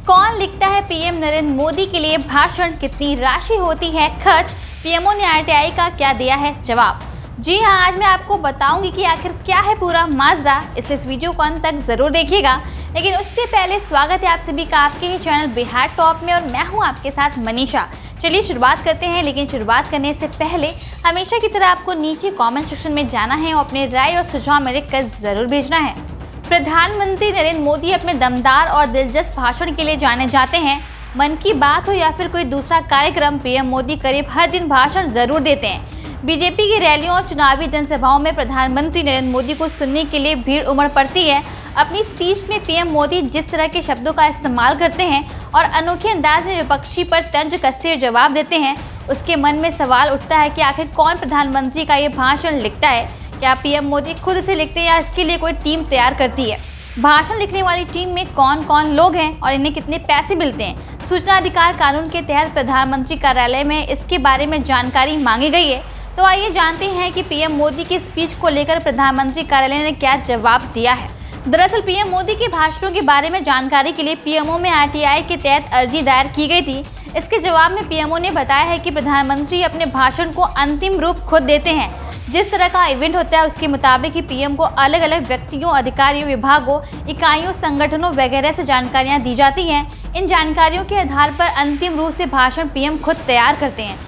कौन लिखता है पीएम नरेंद्र मोदी के लिए भाषण, कितनी राशि होती है खर्च, पीएमओ ने आरटीआई का क्या दिया है जवाब। जी हाँ, आज मैं आपको बताऊंगी कि आखिर क्या है पूरा माजरा, इसलिए इस वीडियो को अंत तक जरूर देखिएगा। लेकिन उससे पहले स्वागत है आप सभी का आपके ही चैनल बिहार टॉप में, और मैं हूँ आपके साथ मनीषा। चलिए शुरुआत करते हैं, लेकिन शुरुआत करने से पहले हमेशा की तरह आपको नीचे कमेंट सेक्शन में जाना है और अपने राय और सुझाव में लिखकर जरूर भेजना है। प्रधानमंत्री नरेंद्र मोदी अपने दमदार और दिलचस्प भाषण के लिए जाने जाते हैं। मन की बात हो या फिर कोई दूसरा कार्यक्रम, पीएम मोदी करीब हर दिन भाषण जरूर देते हैं। बीजेपी की रैलियों और चुनावी जनसभाओं में प्रधानमंत्री नरेंद्र मोदी को सुनने के लिए भीड़ उमड़ पड़ती है। अपनी स्पीच में पीएम मोदी जिस तरह के शब्दों का इस्तेमाल करते हैं और अनोखे अंदाज में विपक्षी पर तंज कसते हुए जवाब देते हैं, उसके मन में सवाल उठता है कि आखिर कौन प्रधानमंत्री का ये भाषण लिखता है। क्या पीएम मोदी खुद इसे लिखते हैं या इसके लिए कोई टीम तैयार करती है? भाषण लिखने वाली टीम में कौन कौन लोग हैं और इन्हें कितने पैसे मिलते हैं? सूचना अधिकार कानून के तहत प्रधानमंत्री कार्यालय में इसके बारे में जानकारी मांगी गई है। तो आइए जानते हैं कि पीएम मोदी की स्पीच को लेकर प्रधानमंत्री कार्यालय ने क्या जवाब दिया है। दरअसल पीएम मोदी के भाषणों के बारे में जानकारी के लिए पीएमओ में आरटीआई के तहत अर्जी दायर की गई थी। इसके जवाब में पीएमओ ने बताया है कि प्रधानमंत्री अपने भाषण को अंतिम रूप खुद देते हैं। जिस तरह का इवेंट होता है उसके मुताबिक ही पीएम को अलग अलग व्यक्तियों, अधिकारियों, विभागों, इकाइयों, संगठनों वगैरह से जानकारियां दी जाती हैं। इन जानकारियों के आधार पर अंतिम रूप से भाषण पीएम खुद तैयार करते हैं।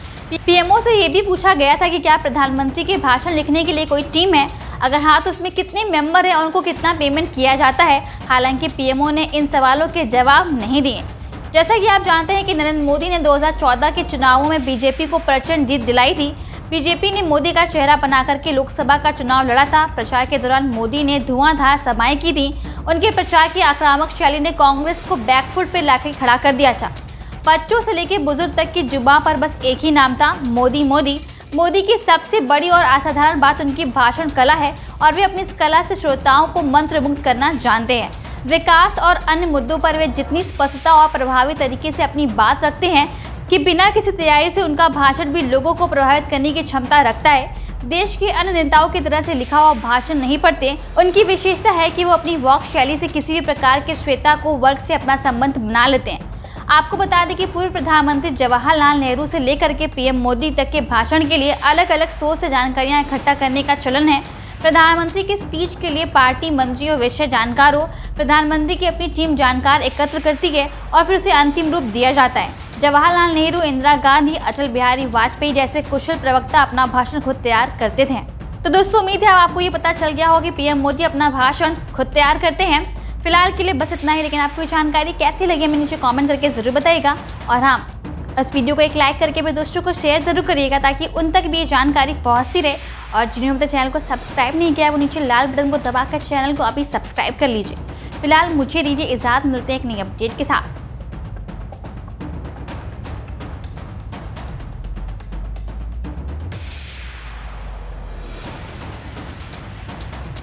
पीएमओ से ये भी पूछा गया था कि क्या प्रधानमंत्री के भाषण लिखने के लिए कोई टीम है, अगर हाँ तो उसमें कितने मेंबर हैं और उनको कितना पेमेंट किया जाता है। हालांकि पीएमओ ने इन सवालों के जवाब नहीं दिए। जैसा कि आप जानते हैं कि नरेंद्र मोदी ने 2014 के चुनावों में बीजेपी को प्रचंड जीत दिलाई थी। बीजेपी ने मोदी का चेहरा बनाकर के लोकसभा का चुनाव लड़ा था। प्रचार के दौरान मोदी ने धुआंधार सभाएं की थी। उनके प्रचार की आक्रामक शैली ने कांग्रेस को बैकफुट पर लाकर खड़ा कर दिया था। बच्चों से लेकर बुजुर्ग तक की जुबान पर बस एक ही नाम था, मोदी मोदी। मोदी की सबसे बड़ी और असाधारण बात उनकी भाषण कला है और वे अपनी इस कला से श्रोताओं को मंत्रमुग्ध करना जानते हैं। विकास और अन्य मुद्दों पर वे जितनी स्पष्टता और प्रभावी तरीके से अपनी बात रखते हैं कि बिना किसी तैयारी से उनका भाषण भी लोगों को प्रभावित करने की क्षमता रखता है। देश के अन्य नेताओं की तरह से लिखा हुआ भाषण नहीं पढ़ते। उनकी विशेषता है कि वो अपनी वॉक शैली से किसी भी प्रकार के श्रोता को वर्ग से अपना संबंध बना लेते हैं। आपको बता दें कि पूर्व प्रधानमंत्री जवाहरलाल नेहरू से लेकर के पीएम मोदी तक के भाषण के लिए अलग अलग सोर्स से जानकारियां इकट्ठा करने का चलन है। प्रधानमंत्री की स्पीच के लिए पार्टी, मंत्रियों, विषय जानकारों, प्रधानमंत्री की अपनी टीम जानकार एकत्र करती है और फिर उसे अंतिम रूप दिया जाता है। जवाहरलाल नेहरू, इंदिरा गांधी, अटल बिहारी वाजपेयी जैसे कुशल प्रवक्ता अपना भाषण खुद तैयार करते थे। तो दोस्तों, उम्मीद है आपको ये पता चल गया होगा कि पीएम मोदी अपना भाषण खुद तैयार करते हैं। फिलहाल के लिए बस इतना ही, लेकिन आपको ये जानकारी कैसी लगी हमें नीचे कमेंट करके जरूर बताइएगा। और हाँ, इस वीडियो को एक लाइक करके अपने दोस्तों को शेयर जरूर करिएगा ताकि उन तक भी ये जानकारी पहुंचती रहे। और जिन्होंने अब तक चैनल को सब्सक्राइब नहीं किया वो नीचे लाल बटन को दबाकर चैनल को अभी सब्सक्राइब कर लीजिए। फिलहाल मुझे दीजिए इजाज़त, मिलते हैं एक नई अपडेट के साथ।